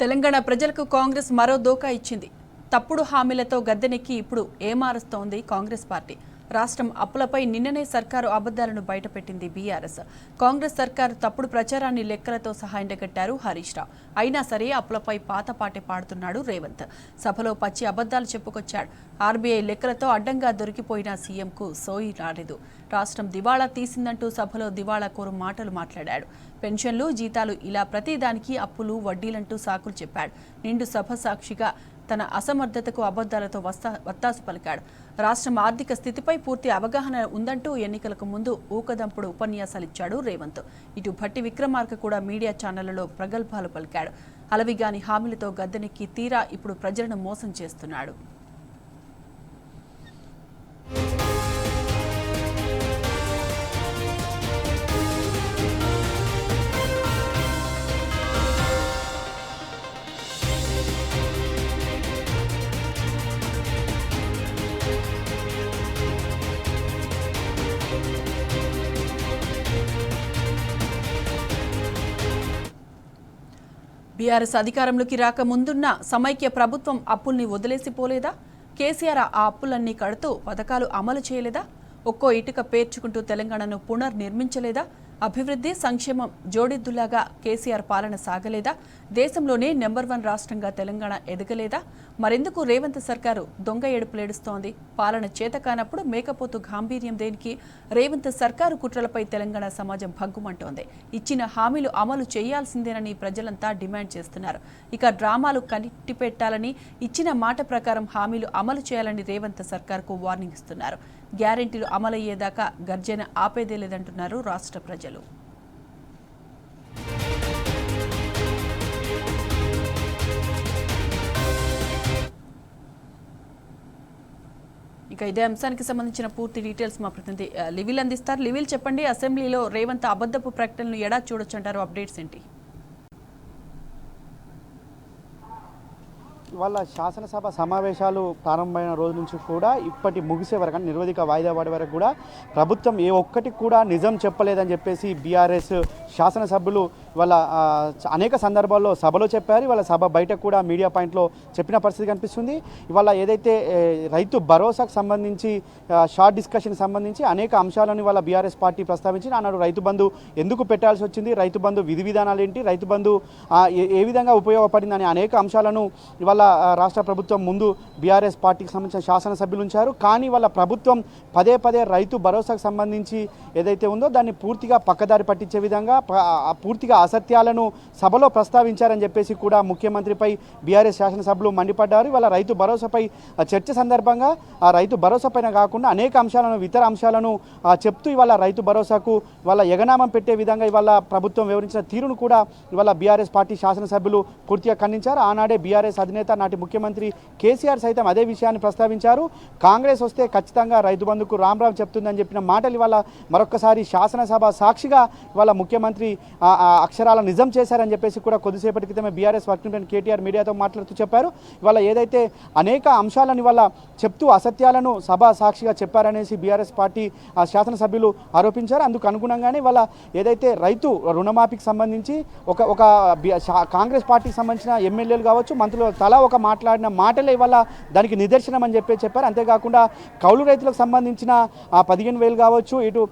తెలంగాణ ప్రజలకు కాంగ్రెస్ మరో దోకా ఇచ్చింది. తప్పుడు హామీలతో గద్దెనెక్కి ఇప్పుడు ఏమారుస్తోంది కాంగ్రెస్ పార్టీ. రాష్ట్రం అప్పులపై నిన్ననే సర్కారు అబద్దాలను బయటపెట్టింది బీఆర్ఎస్. కాంగ్రెస్ సర్కారు తప్పుడు ప్రచారాన్ని లెక్కలతో సహా ఎండగట్టారు హరీష్ రావు. అయినా సరే అప్పులపై పాతపాటే పాడుతున్నాడు రేవంత్. సభలో పచ్చి అబద్దాలు చెప్పుకొచ్చాడు. ఆర్బీఐ లెక్కలతో అడ్డంగా దొరికిపోయిన సీఎంకు సోయి రాలేదు. రాష్ట్రం దివాళా తీసిందంటూ సభలో దివాళా కోరు మాటలు మాట్లాడాడు. పెన్షన్లు, జీతాలు ఇలా ప్రతిదానికి అప్పులు, వడ్డీలంటూ సాకులు చెప్పాడు. నిండు సభ సాక్షిగా తన అసమర్థతకు అబద్దాలతో వత్తాసు పలికాడు. రాష్ట్రం ఆర్థిక స్థితిపై పూర్తి అవగాహన ఉందంటూ ఎన్నికలకు ముందు ఊకదంపుడు ఉపన్యాసాలిచ్చాడు రేవంత్. ఇటు భట్టి విక్రమార్క కూడా మీడియా ఛానళ్లలో ప్రగల్భాలు పలికాడు. అలవిగాని హామీలతో గద్దెనెక్కి తీరా ఇప్పుడు ప్రజలను మోసం చేస్తున్నాడు. బీఆర్ఎస్ అధికారంలోకి రాక ముందున్న సమైక్య ప్రభుత్వం అప్పుల్ని వదిలేసిపోలేదా? కేసీఆర్ ఆ అప్పులన్నీ కడుతూ పథకాలు అమలు చేయలేదా? ఒక్కో ఇటుక పేర్చుకుంటూ తెలంగాణను పునర్నిర్మించలేదా? అభివృద్ధి, సంక్షేమం జోడెద్దులాగా కేసీఆర్ పాలన సాగలేదా? దేశంలోనే నెంబర్ 1 రాష్ట్రంగా తెలంగాణ ఎదగలేదా? మరెందుకు రేవంత్ సర్కారు దొంగ ఏడుపులేడుస్తోంది? పాలన చేతకానప్పుడు మేకపోతు గాంభీర్యం దేనికి? రేవంత్ సర్కారు కుట్రలపై తెలంగాణ సమాజం భగ్గుమంటోంది. ఇచ్చిన హామీలు అమలు చేయాల్సిందేనని ప్రజలంతా డిమాండ్ చేస్తున్నారు. ఇక డ్రామాలు కనిట్టిపెట్టాలని, ఇచ్చిన మాట ప్రకారం హామీలు అమలు చేయాలని రేవంత్ సర్కార్కు వార్నింగ్ ఇస్తున్నారు. గ్యారెంటీలు అమలయ్యేదాకా గర్జన ఆపేదే లేదంటున్నారు రాష్ట్ర ప్రజలు. ఇక ఇదే అంశానికి సంబంధించిన పూర్తి డీటెయిల్స్ మా ప్రతినిధి లివిల్ అందిస్తారు. లివిల్ చెప్పండి, అసెంబ్లీలో రేవంత్ అబద్ధపు ప్రకటనలు ఎడా చూడొచ్చు అంటారు, అప్డేట్స్ ఏంటి? ఇవాళ శాసనసభ సమావేశాలు ప్రారంభమైన రోజు నుంచి కూడా ఇప్పటి ముగిసే వరకు అంటే నిరోధిక వాయిదా పడే వరకు కూడా ప్రభుత్వం ఏ ఒక్కటి కూడా నిజం చెప్పలేదని చెప్పేసి బీఆర్ఎస్ శాసనసభ్యులు ఇవాళ అనేక సందర్భాల్లో సభలో చెప్పారు. ఇవాళ సభ బయట కూడా మీడియా పాయింట్లో చెప్పిన పరిస్థితి కనిపిస్తుంది. ఇవాళ ఏదైతే రైతు భరోసాకు సంబంధించి షార్ట్ డిస్కషన్ సంబంధించి అనేక అంశాలను ఇవాళ బీఆర్ఎస్ పార్టీ ప్రస్తావించి ఆనాడు రైతు బంధు ఎందుకు పెట్టాల్సి వచ్చింది, రైతు బంధు విధి విధానాలు ఏంటి, రైతు బంధు ఏ విధంగా ఉపయోగపడింది అనే అనేక అంశాలను ఇవాళ రాష్ట్ర ప్రభుత్వం ముందు బీఆర్ఎస్ పార్టీకి సంబంధించిన శాసనసభ్యులు ఉంచారు. కానీ వాళ్ళ ప్రభుత్వం పదే పదే రైతు భరోసాకు సంబంధించి ఏదైతే ఉందో దాన్ని పూర్తిగా పక్కదారి పట్టించే విధంగా పూర్తిగా అసత్యాలను సభలో ప్రస్తావించారని చెప్పేసి కూడా ముఖ్యమంత్రిపై బీఆర్ఎస్ శాసనసభ్యులు మండిపడ్డారు. ఇవాళ రైతు భరోసాపై చర్చ సందర్భంగా ఆ రైతు భరోసా పైన కాకుండా అనేక అంశాలను, ఇతర అంశాలను చెప్తూ ఇవాళ రైతు భరోసాకు ఇవాళ ఎగనామం పెట్టే విధంగా ఇవాళ ప్రభుత్వం వివరించిన తీరును కూడా ఇవాళ బీఆర్ఎస్ పార్టీ శాసనసభ్యులు పూర్తిగా ఖండించారు. ఆనాడే బీఆర్ఎస్ అధినేత నాటి ముఖ్యమంత్రి కేసీఆర్ సైతం అదే విషయాన్ని ప్రస్తావించారు. కాంగ్రెస్ వస్తే ఖచ్చితంగా రైతు బంధుకు రామ్ చెప్తుందని చెప్పిన మాటలు ఇవాళ మరొకసారి శాసనసభ సాక్షిగా ఇవాళ ముఖ్యమంత్రి అక్షరాల నిజం చేశారని చెప్పేసి కూడా కొద్దిసేపటి క్రితమే బీఆర్ఎస్ వర్కింగ్ ప్రెసిడెంట్ కేటీఆర్ మీడియాతో మాట్లాడుతూ చెప్పారు. ఇవాళ ఏదైతే అనేక అంశాలను ఇవాళ చెప్తూ అసత్యాలను సభ సాక్షిగా చెప్పారనేసి బీఆర్ఎస్ పార్టీ శాసనసభ్యులు ఆరోపించారు. అందుకు అనుగుణంగానే ఇవాళ ఏదైతే రైతు రుణమాఫీకి సంబంధించి ఒక కాంగ్రెస్ పార్టీకి సంబంధించిన ఎమ్మెల్యేలు కావచ్చు, మంత్రులు తలా ఒక మాట్లాడిన మాటలే ఇవాళ దానికి నిదర్శనం అని చెప్పారు. అంతేకాకుండా కౌలు రైతులకు సంబంధించిన 15,000 కావచ్చు, ఇటు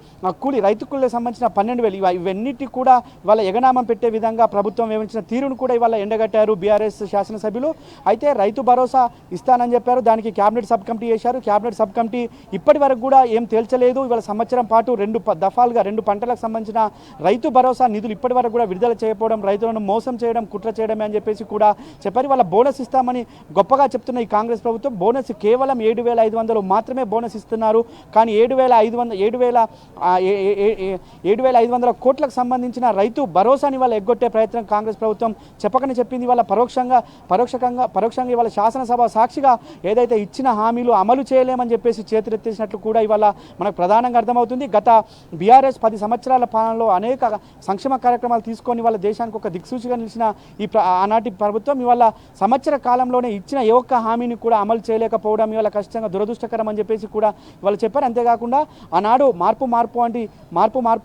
రైతు కూలీలకు సంబంధించిన 12,000 ఇవన్నిటి కూడా ఇవాళ ఎగనామం పెట్టే విధంగా ప్రభుత్వం వివరించిన తీరును కూడా ఇవాళ ఎండగట్టారు బీఆర్ఎస్ శాసనసభ్యులు. అయితే రైతు భరోసా ఇస్తానని చెప్పారు, దానికి క్యాబినెట్ సబ్ కమిటీ చేశారు. క్యాబినెట్ సబ్ కమిటీ ఇప్పటి వరకు కూడా ఏం తేల్చలేదు. ఇవాళ సంవత్సరం పాటు 2 దఫాలుగా 2 పంటలకు సంబంధించిన రైతు భరోసా నిధులు ఇప్పటి వరకు కూడా విడుదల చేయకపోవడం, రైతులను మోసం చేయడం, కుట్ర చేయడమే అని చెప్పేసి కూడా చెప్పారు. ఇవాళ బోనస్ ఇస్తామని గొప్పగా చెప్తున్న ఈ కాంగ్రెస్ ప్రభుత్వం బోనస్ కేవలం 7,500 మాత్రమే బోనస్ ఇస్తున్నారు. కానీ 7,500 కోట్లకు సంబంధించిన రైతు భరోసాని వాళ్ళ ఎగ్గొట్టే ప్రయత్నం కాంగ్రెస్ ప్రభుత్వం చెప్పకనే చెప్పింది. వాళ్ళ పరోక్షంగా ఇవాళ శాసనసభ సాక్షిగా ఏదైతే ఇచ్చిన హామీలు అమలు చేయలేమని చెప్పేసి చేతులెత్తేసినట్లు కూడా ఇవాళ మనకు ప్రధానంగా అర్థమవుతుంది. గత బీఆర్ఎస్ 10 సంవత్సరాల పాలనలో అనేక సంక్షేమ కార్యక్రమాలు తీసుకొని వాళ్ళ దేశానికి ఒక దిక్సూచిగా నిలిచిన ఆనాటి ప్రభుత్వం ఇవాళ సంవత్సర కాలంలోనే ఇచ్చిన ఏ ఒక్క హామీని కూడా అమలు చేయలేకపోవడం ఇవాళ ఖచ్చితంగా దురదృష్టకరం అని చెప్పేసి కూడా వాళ్ళు చెప్పారు. అంతేకాకుండా ఆనాడు మార్పు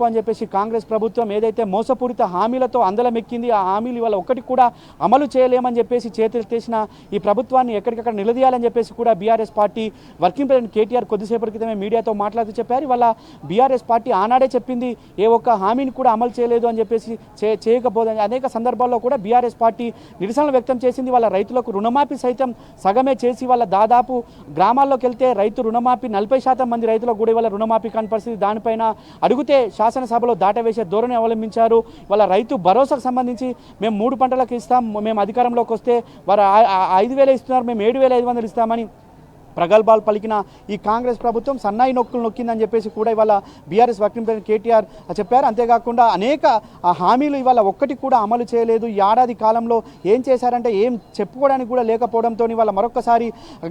అని చెప్పేసి కాంగ్రెస్ ప్రభుత్వం ఏదైతే మోసపూరిత హామీ హామీలతో అందలమెక్కింది. ఆ హామీలు ఇవాళ ఒక్కటి కూడా అమలు చేయలేమని చెప్పేసి చేతులెత్తేసిన ఈ ప్రభుత్వాన్ని ఎక్కడికక్కడ నిలదీయాలని చెప్పేసి కూడా BRS party working president KTR కొద్దిసేపటి క్రితమే మీడియాతో మాట్లాడుతూ చెప్పారు. ఇవాళ బీఆర్ఎస్ పార్టీ ఆనాడే చెప్పింది ఏ ఒక్క హామీని కూడా అమలు చేయలేదు అని చెప్పేసి చేయకపోదని అనేక సందర్భాల్లో కూడా బీఆర్ఎస్ పార్టీ నిరసనలు వ్యక్తం చేసింది. వాళ్ళ రైతులకు రుణమాఫీ సైతం సగమే చేసి వాళ్ళ దాదాపు గ్రామాల్లోకి వెళ్తే రైతు రుణమాఫీ 40% మంది రైతులకు కూడా ఇవాళ రుణమాఫీ కాని పరిస్థితి. దానిపైన అడిగితే శాసనసభలో దాటవేసే ధోరణి అవలంబించారు. వాళ్ళ రైతు భరోసాకు సంబంధించి మేము 3 పంటలకు ఇస్తాం, మేము అధికారంలోకి వస్తే వారు 5,000 ఇస్తున్నారు, మేము 7,500 ఇస్తామని ప్రగల్భాలు పలికిన ఈ కాంగ్రెస్ ప్రభుత్వం సన్నాయి నొక్కులు నొక్కిందని చెప్పేసి కూడా ఇవాళ బీఆర్ఎస్ వర్కింగ్ ప్రెసిడెంట్ కేటీఆర్ చెప్పారు. అంతేకాకుండా అనేక హామీలు ఇవాళ ఒక్కటి కూడా అమలు చేయలేదు. ఈ ఏడాది కాలంలో ఏం చేశారంటే ఏం చెప్పుకోవడానికి కూడా లేకపోవడంతో ఇవాళ మరొకసారి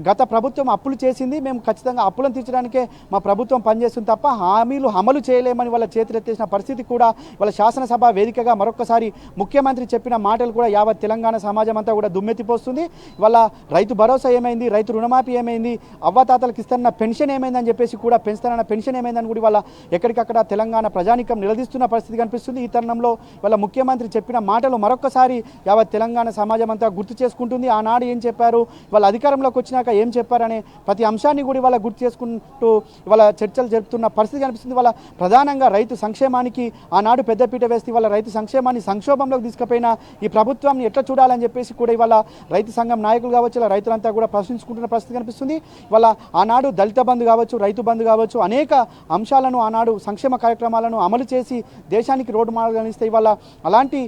గత ప్రభుత్వం అప్పులు చేసింది, మేము ఖచ్చితంగా అప్పులను తీర్చడానికే మా ప్రభుత్వం పనిచేస్తుంది తప్ప హామీలు అమలు చేయలేమని వాళ్ళ చేతులెత్తేసిన పరిస్థితి కూడా వాళ్ళ శాసనసభ వేదికగా మరొకసారి ముఖ్యమంత్రి చెప్పిన మాటలు కూడా యావత్ తెలంగాణ సమాజం అంతా కూడా దుమ్మెత్తిపోస్తుంది. ఇవాళ రైతు భరోసా ఏమైంది, రైతు రుణమాఫీ ఏమైంది, అవ్వాతాతలకు ఇస్తున్న పెన్షన్ ఏమైందని చెప్పేసి కూడా పెంచుతానన్న పెన్షన్ ఏమైందని కూడా వాళ్ళ ఎక్కడికక్కడ తెలంగాణ ప్రజానికం నిలదీస్తున్న పరిస్థితి కనిపిస్తుంది. ఈ తరుణంలో వాళ్ళ ముఖ్యమంత్రి చెప్పిన మాటలు మరొకసారి యావత్ తెలంగాణ సమాజం అంతా గుర్తు చేసుకుంటుంది. ఆనాడు ఏం చెప్పారు, వాళ్ళ అధికారంలోకి వచ్చినాక ఏం చెప్పారనే ప్రతి అంశాన్ని కూడా వాళ్ళ గుర్తు చేసుకుంటూ వాళ్ళ చర్చలు జరుపుతున్న పరిస్థితి కనిపిస్తుంది. వాళ్ళ ప్రధానంగా రైతు సంక్షేమానికి ఆనాడు పెద్దపీట వేస్తే వాళ్ళ రైతు సంక్షేమాన్ని సంక్షోభంలోకి తీసుకుపోయిన ఈ ప్రభుత్వాన్ని ఎట్లా చూడాలని చెప్పేసి కూడా ఇవాళ రైతు సంఘం నాయకులు కావచ్చు, ఇలా రైతులంతా కూడా ప్రశ్నించుకుంటున్న పరిస్థితి కనిపిస్తుంది. వాళ్ళ ఆనాడు దళిత బంధు కావచ్చు, రైతు బంధు కావచ్చు, అనేక అంశాలను ఆనాడు సంక్షేమ కార్యక్రమాలను అమలు చేసి దేశానికి రోడ్డు మార్గాలు ఇస్తే ఇవాళ అలాంటి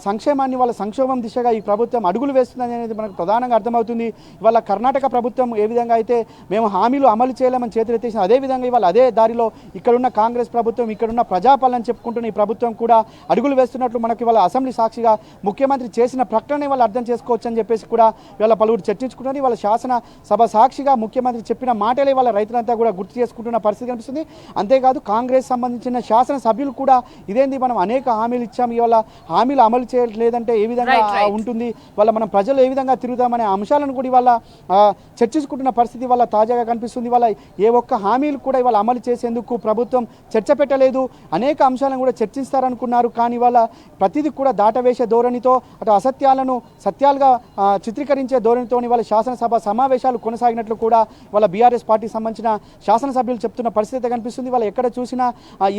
సంక్షేమాన్ని వాళ్ళ సంక్షోభం దిశగా ఈ ప్రభుత్వం అడుగులు వేస్తుందని అనేది మనకు ప్రధానంగా అర్థమవుతుంది. ఇవాళ కర్ణాటక ప్రభుత్వం ఏ విధంగా అయితే మేము హామీలు అమలు చేయలేమని చేతులెత్తేసిన అదేవిధంగా ఇవాళ అదే దారిలో ఇక్కడున్న కాంగ్రెస్ ప్రభుత్వం, ఇక్కడున్న ప్రజాపాలన చెప్పుకుంటున్న ఈ ప్రభుత్వం కూడా అడుగులు వేస్తున్నట్లు మనకి ఇవాళ అసెంబ్లీ సాక్షిగా ముఖ్యమంత్రి చేసిన ప్రకటన వాళ్ళు అర్థం చేసుకోవచ్చు అని చెప్పేసి కూడా ఇవాళ పలువురు చర్చించుకుంటున్నారు. ఇవాళ శాసనసభ సాక్షిగా ముఖ్యమంత్రి చెప్పిన మాటలే వాళ్ళ రైతులంతా కూడా గుర్తు చేసుకుంటున్న పరిస్థితి కనిపిస్తుంది. అంతేకాదు కాంగ్రెస్ సంబంధించిన శాసనసభ్యులు కూడా ఇదేంది మనం అనేక హామీలు ఇచ్చాం, ఇవాళ హామీలు అమలు చేయలేదంటే ఏ విధంగా ఉంటుంది, వాళ్ళ మనం ప్రజలు ఏ విధంగా తిరుగుతామనే అంశాలను కూడా ఇవాళ చర్చించుకుంటున్న పరిస్థితి వాళ్ళ తాజాగా కనిపిస్తుంది. వాళ్ళ ఏ ఒక్క హామీలు కూడా ఇవాళ అమలు చేసేందుకు ప్రభుత్వం చర్చ పెట్టలేదు. అనేక అంశాలను కూడా చర్చిస్తారనుకున్నారు, కానీ వాళ్ళ ప్రతిదీ కూడా దాటవేసే ధోరణితో అటు అసత్యాలను సత్యాలుగా చిత్రీకరించే ధోరణితో వాళ్ళ శాసనసభ సమావేశాలు కొనసాగినట్లు కూడా వాళ్ళ బీఆర్ఎస్ పార్టీకి సంబంధించిన శాసనసభ్యులు చెప్తున్న పరిస్థితి కనిపిస్తుంది. వాళ్ళు ఎక్కడ చూసినా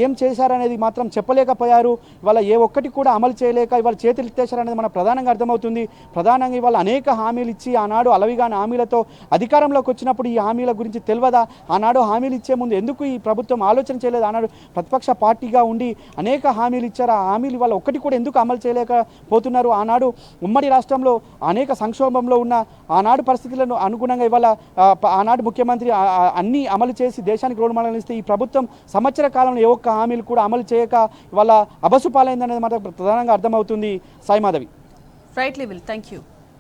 ఏం చేశారనేది మాత్రం చెప్పలేకపోయారు. వాళ్ళ ఏ ఒక్కటి కూడా అమలు చేయలేక ఇవాళ చేతులు ఎత్తేశారనేది మనకు ప్రధానంగా అర్థమవుతుంది. ప్రధానంగా ఇవాళ అనేక హామీలు ఇచ్చి ఆనాడు అలవిగాని హామీలతో అధికారంలోకి వచ్చినప్పుడు ఈ హామీల గురించి తెలియదా, ఆనాడు హామీలు ఇచ్చే ముందు ఎందుకు ఈ ప్రభుత్వం ఆలోచన చేయలేదు, ఆనాడు ప్రతిపక్ష పార్టీగా ఉండి అనేక హామీలు ఇచ్చారు, ఆ హామీలు ఇవాళ ఒక్కటి కూడా ఎందుకు అమలు చేయలేకపోతున్నారు. ఆనాడు ఉమ్మడి రాష్ట్రంలో అనేక సంక్షోభంలో ఉన్న ఆనాడు పరిస్థితులను అనుగుణంగా ఇవాళ ఆనాడు ముఖ్యమంత్రి అన్నీ అమలు చేసి దేశానికి రోడ్డు మార్గాలు ఇస్తే ఈ ప్రభుత్వం సంవత్సర కాలంలో ఏ ఒక్క హామీలు కూడా అమలు చేయక వాళ్ళ అబసు పాలైందనేది మనకు ప్రధానంగా అర్థమవుతుంది. Sai Madhavi. Right level, thank you.